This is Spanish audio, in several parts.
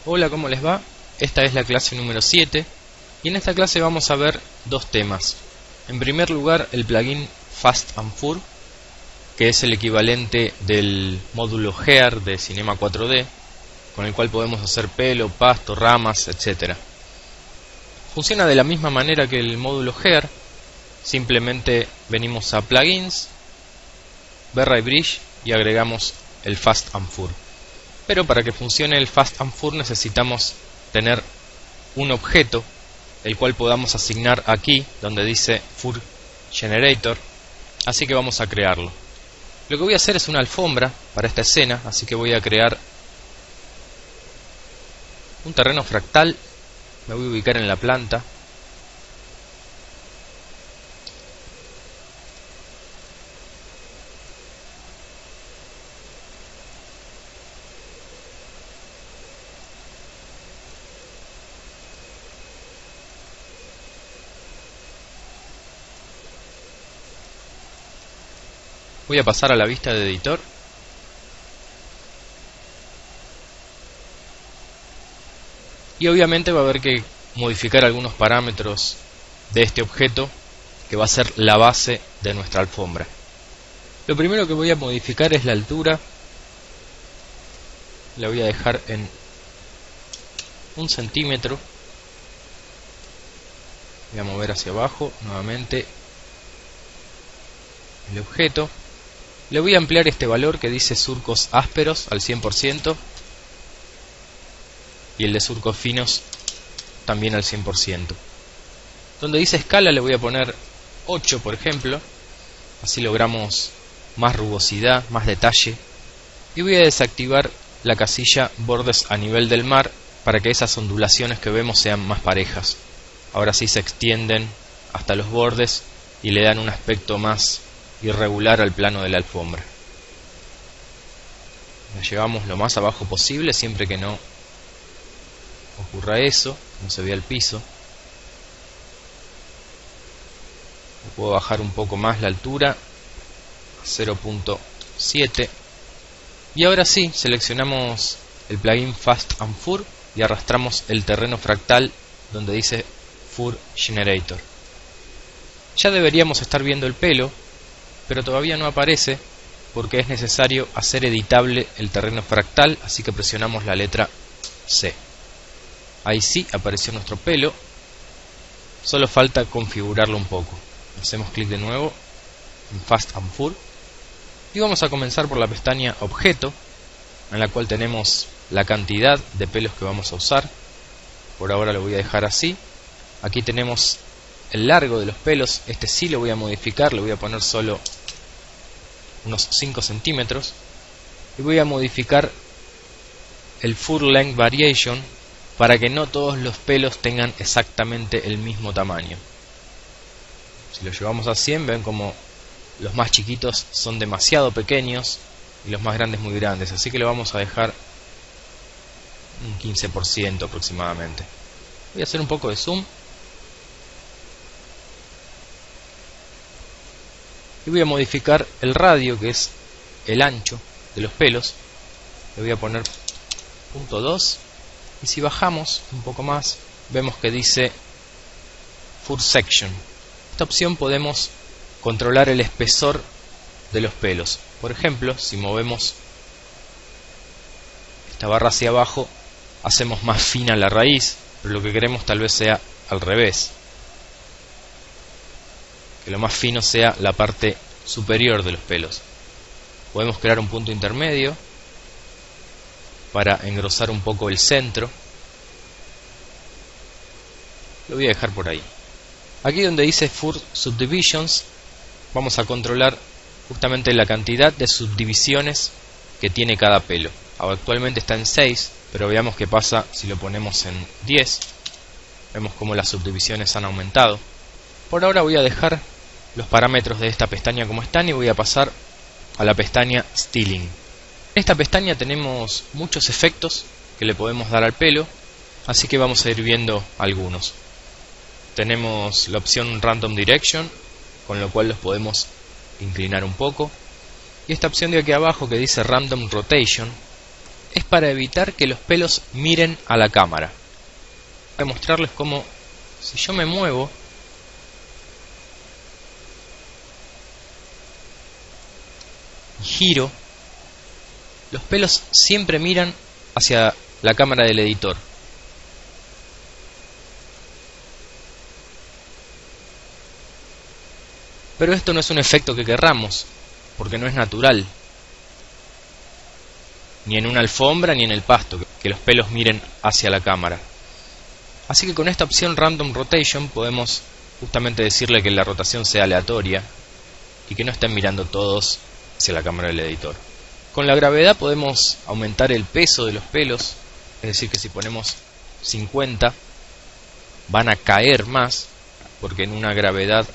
Hola, ¿cómo les va? Esta es la clase número 7 y en esta clase vamos a ver dos temas. En primer lugar, el plugin Fast and Fur, que es el equivalente del módulo Gear de Cinema 4D, con el cual podemos hacer pelo, pasto, ramas, etc. Funciona de la misma manera que el módulo Gear, simplemente venimos a Plugins, Barra y Bridge y agregamos el Fast and Fur. Pero para que funcione el Fast and Fur necesitamos tener un objeto el cual podamos asignar aquí donde dice Fur Generator, así que vamos a crearlo. Lo que voy a hacer es una alfombra para esta escena, así que voy a crear un terreno fractal. Me voy a ubicar en la planta. Voy a pasar a la vista de editor. Y obviamente va a haber que modificar algunos parámetros de este objeto que va a ser la base de nuestra alfombra. Lo primero que voy a modificar es la altura. La voy a dejar en 1 centímetro. Voy a mover hacia abajo nuevamente el objeto. Le voy a ampliar este valor que dice surcos ásperos al 100% y el de surcos finos también al 100%. Donde dice escala le voy a poner 8, por ejemplo, así logramos más rugosidad, más detalle. Y voy a desactivar la casilla bordes a nivel del mar para que esas ondulaciones que vemos sean más parejas. Ahora sí se extienden hasta los bordes y le dan un aspecto más irregular al plano de la alfombra. La llevamos lo más abajo posible, siempre que no ocurra eso, no se vea el piso. Puedo bajar un poco más la altura a 0.7 y ahora sí seleccionamos el plugin Fast and Fur y arrastramos el terreno fractal donde dice Fur Generator. Ya deberíamos estar viendo el pelo, pero todavía no aparece porque es necesario hacer editable el terreno fractal, así que presionamos la letra C. Ahí sí apareció nuestro pelo, solo falta configurarlo un poco. Hacemos clic de nuevo en Fast and Fur y vamos a comenzar por la pestaña Objeto, en la cual tenemos la cantidad de pelos que vamos a usar. Por ahora lo voy a dejar así. Aquí tenemos el largo de los pelos, este sí lo voy a modificar, le voy a poner solo unos 5 centímetros y voy a modificar el Fur Length Variation para que no todos los pelos tengan exactamente el mismo tamaño. Si lo llevamos a 100, ven como los más chiquitos son demasiado pequeños y los más grandes muy grandes, así que lo vamos a dejar un 15% aproximadamente. Voy a hacer un poco de zoom y voy a modificar el radio, que es el ancho de los pelos. Le voy a poner 0.2 y si bajamos un poco más vemos que dice Fur Section. Esta opción podemos controlar el espesor de los pelos. Por ejemplo, si movemos esta barra hacia abajo hacemos más fina la raíz, pero lo que queremos tal vez sea al revés, que lo más fino sea la parte superior de los pelos. Podemos crear un punto intermedio para engrosar un poco el centro. Lo voy a dejar por ahí. Aquí donde dice Fur Subdivisions vamos a controlar justamente la cantidad de subdivisiones que tiene cada pelo. Actualmente está en 6, pero veamos qué pasa si lo ponemos en 10. Vemos cómo las subdivisiones han aumentado. Por ahora voy a dejar los parámetros de esta pestaña como están y voy a pasar a la pestaña Styling. En esta pestaña tenemos muchos efectos que le podemos dar al pelo, así que vamos a ir viendo algunos. Tenemos la opción Random Direction, con lo cual los podemos inclinar un poco, y esta opción de aquí abajo que dice Random Rotation es para evitar que los pelos miren a la cámara. Voy a mostrarles cómo, si yo me muevo, y giro, los pelos siempre miran hacia la cámara del editor. Pero esto no es un efecto que querramos, porque no es natural. Ni en una alfombra ni en el pasto, que los pelos miren hacia la cámara. Así que con esta opción Random Rotation podemos justamente decirle que la rotación sea aleatoria y que no estén mirando todos hacia la cámara del editor. Con la gravedad podemos aumentar el peso de los pelos, es decir que si ponemos 50 van a caer más, porque en una gravedad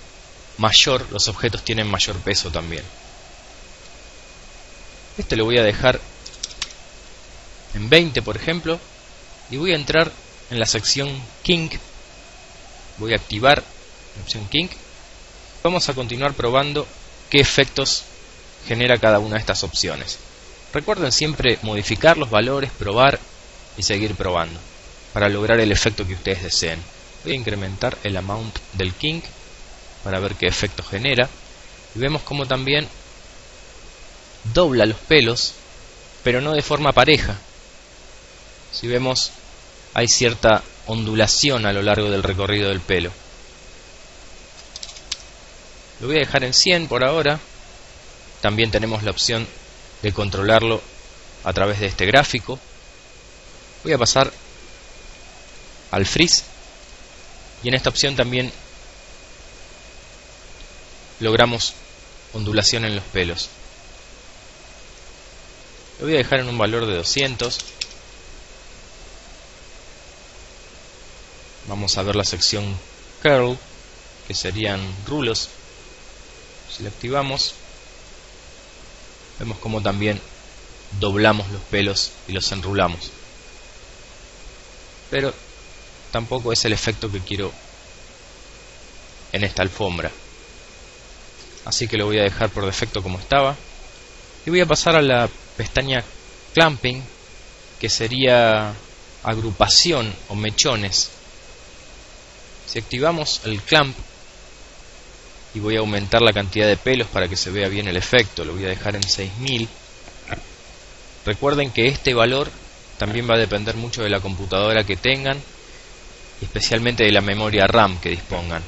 mayor los objetos tienen mayor peso también. Este lo voy a dejar en 20 por ejemplo, y voy a entrar en la sección Kink. Voy a activar la opción Kink. Vamos a continuar probando qué efectos genera cada una de estas opciones. Recuerden siempre modificar los valores, probar y seguir probando para lograr el efecto que ustedes deseen. Voy a incrementar el amount del Kink para ver qué efecto genera, y vemos como también dobla los pelos, pero no de forma pareja. Si vemos, hay cierta ondulación a lo largo del recorrido del pelo. Lo voy a dejar en 100 por ahora. También tenemos la opción de controlarlo a través de este gráfico. Voy a pasar al Freeze, y en esta opción también logramos ondulación en los pelos. Lo voy a dejar en un valor de 200. Vamos a ver la sección Curl, que serían rulos. Si la activamos, vemos como también doblamos los pelos y los enrulamos. Pero tampoco es el efecto que quiero en esta alfombra. Así que lo voy a dejar por defecto como estaba. Y voy a pasar a la pestaña Clamping, que sería agrupación o mechones. Si activamos el clamp, y voy a aumentar la cantidad de pelos para que se vea bien el efecto, lo voy a dejar en 6000. Recuerden que este valor también va a depender mucho de la computadora que tengan, y especialmente de la memoria RAM que dispongan.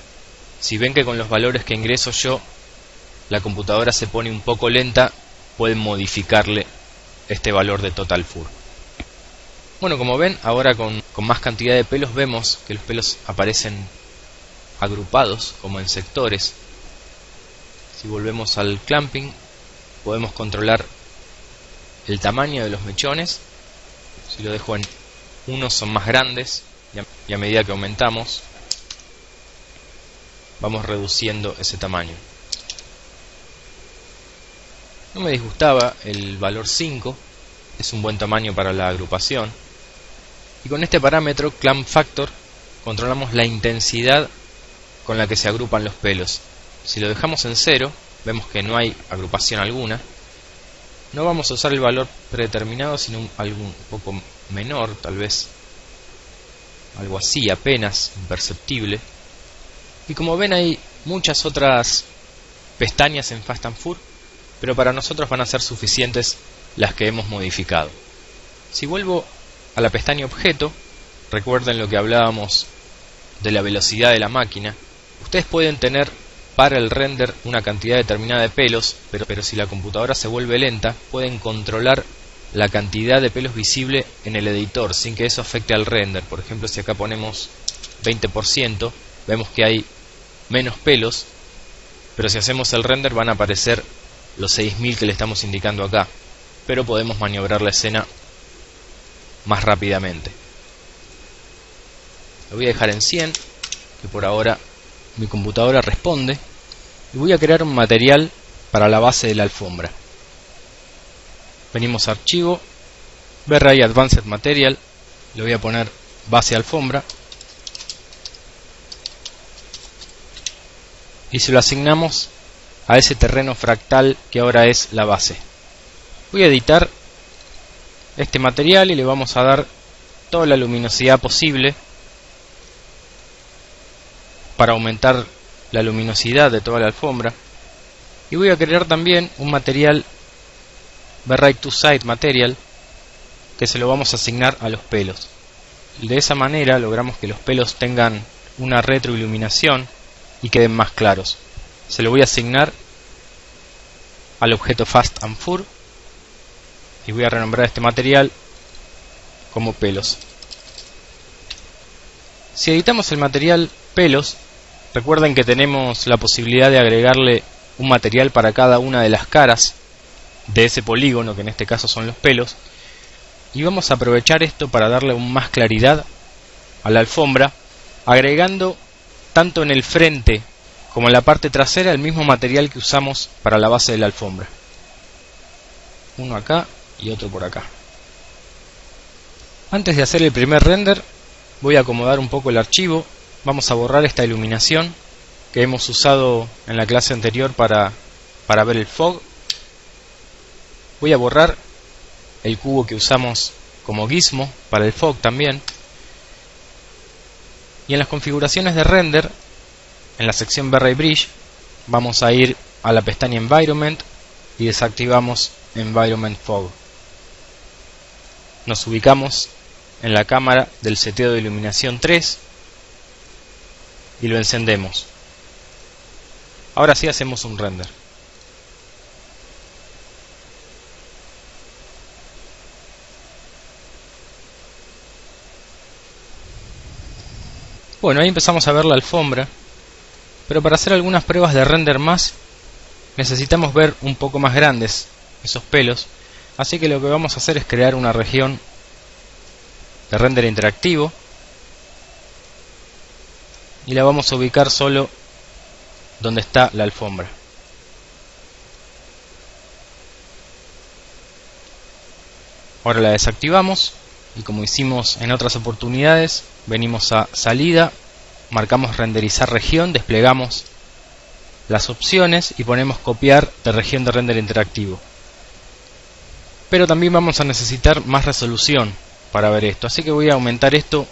Si ven que con los valores que ingreso yo la computadora se pone un poco lenta, pueden modificarle este valor de Total Fur. Bueno, como ven, ahora con más cantidad de pelos vemos que los pelos aparecen agrupados como en sectores. Si volvemos al clamping, podemos controlar el tamaño de los mechones. Si lo dejo en 1 son más grandes, y a medida que aumentamos vamos reduciendo ese tamaño. No me disgustaba el valor 5, es un buen tamaño para la agrupación. Y con este parámetro Clamp Factor controlamos la intensidad con la que se agrupan los pelos. Si lo dejamos en 0, vemos que no hay agrupación alguna. No vamos a usar el valor predeterminado, sino algo un poco menor, tal vez algo así, apenas imperceptible. Y como ven, hay muchas otras pestañas en Fast and Fur, pero para nosotros van a ser suficientes las que hemos modificado. Si vuelvo a la pestaña Objeto, recuerden lo que hablábamos de la velocidad de la máquina. Ustedes pueden tener para el render una cantidad determinada de pelos, pero si la computadora se vuelve lenta, pueden controlar la cantidad de pelos visible en el editor sin que eso afecte al render. Por ejemplo, si acá ponemos 20%, vemos que hay menos pelos, pero si hacemos el render van a aparecer los 6000 que le estamos indicando acá, pero podemos maniobrar la escena más rápidamente. Lo voy a dejar en 100, que por ahora mi computadora responde, y voy a crear un material para la base de la alfombra. Venimos a Archivo, V-Ray Advanced Material, le voy a poner base alfombra, y se lo asignamos a ese terreno fractal que ahora es la base. Voy a editar este material y le vamos a dar toda la luminosidad posible para aumentar la luminosidad de toda la alfombra. Y voy a crear también un material Right to Side Material que se lo vamos a asignar a los pelos. De esa manera logramos que los pelos tengan una retroiluminación y queden más claros. Se lo voy a asignar al objeto Fast and Fur y voy a renombrar este material como pelos. Si editamos el material pelos, recuerden que tenemos la posibilidad de agregarle un material para cada una de las caras de ese polígono, que en este caso son los pelos, y vamos a aprovechar esto para darle aún más claridad a la alfombra, agregando tanto en el frente como en la parte trasera el mismo material que usamos para la base de la alfombra. Uno acá y otro por acá. Antes de hacer el primer render, voy a acomodar un poco el archivo. Vamos a borrar esta iluminación que hemos usado en la clase anterior para ver el fog. Voy a borrar el cubo que usamos como gizmo para el fog también. Y en las configuraciones de render, en la sección V-Ray Bridge, vamos a ir a la pestaña Environment y desactivamos Environment Fog. Nos ubicamos en la cámara del seteo de iluminación 3 y lo encendemos. Ahora sí hacemos un render. Bueno, ahí empezamos a ver la alfombra, pero para hacer algunas pruebas de render más necesitamos ver un poco más grandes esos pelos, así que lo que vamos a hacer es crear una región de render interactivo y la vamos a ubicar solo donde está la alfombra. Ahora la desactivamos y, como hicimos en otras oportunidades, venimos a salida, marcamos renderizar región, desplegamos las opciones y ponemos copiar de región de render interactivo. Pero también vamos a necesitar más resolución para ver esto, así que voy a aumentar esto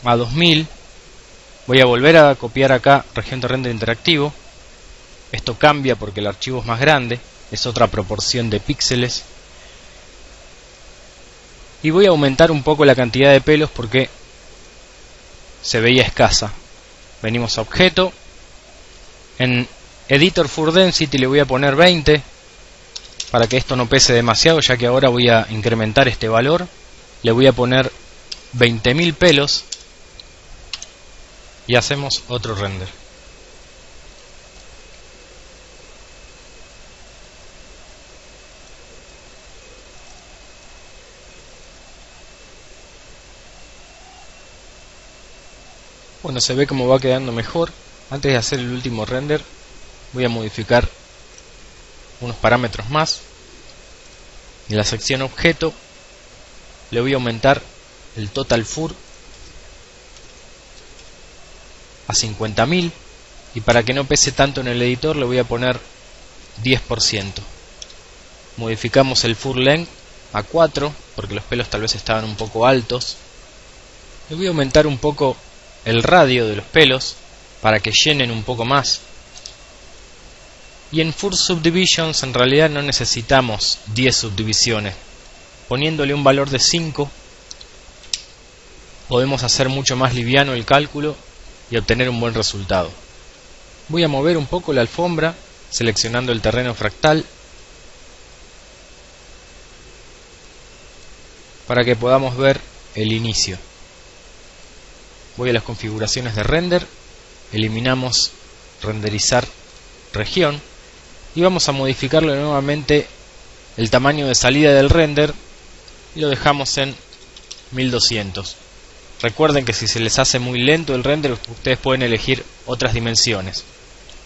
a 2000. Voy a volver a copiar acá región de render interactivo. Esto cambia porque el archivo es más grande, es otra proporción de píxeles. Y voy a aumentar un poco la cantidad de pelos porque se veía escasa. Venimos a objeto, en Editor Fur Density le voy a poner 20 para que esto no pese demasiado, ya que ahora voy a incrementar este valor. Le voy a poner 20.000 pelos y hacemos otro render. Bueno, se ve cómo va quedando mejor. Antes de hacer el último render, voy a modificar unos parámetros más. En la sección objeto le voy a aumentar el total fur a 50.000 y para que no pese tanto en el editor le voy a poner 10%. Modificamos el fur length a 4 porque los pelos tal vez estaban un poco altos. Le voy a aumentar un poco el radio de los pelos para que llenen un poco más. Y en Fur Subdivisions en realidad no necesitamos 10 subdivisiones. Poniéndole un valor de 5 podemos hacer mucho más liviano el cálculo y obtener un buen resultado. Voy a mover un poco la alfombra seleccionando el terreno fractal para que podamos ver el inicio. Voy a las configuraciones de render, eliminamos renderizar región y vamos a modificarlo nuevamente el tamaño de salida del render y lo dejamos en 1200. Recuerden que si se les hace muy lento el render, ustedes pueden elegir otras dimensiones.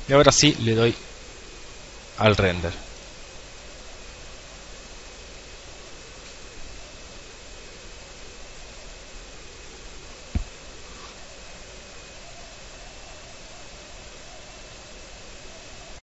Y ahora sí le doy al render.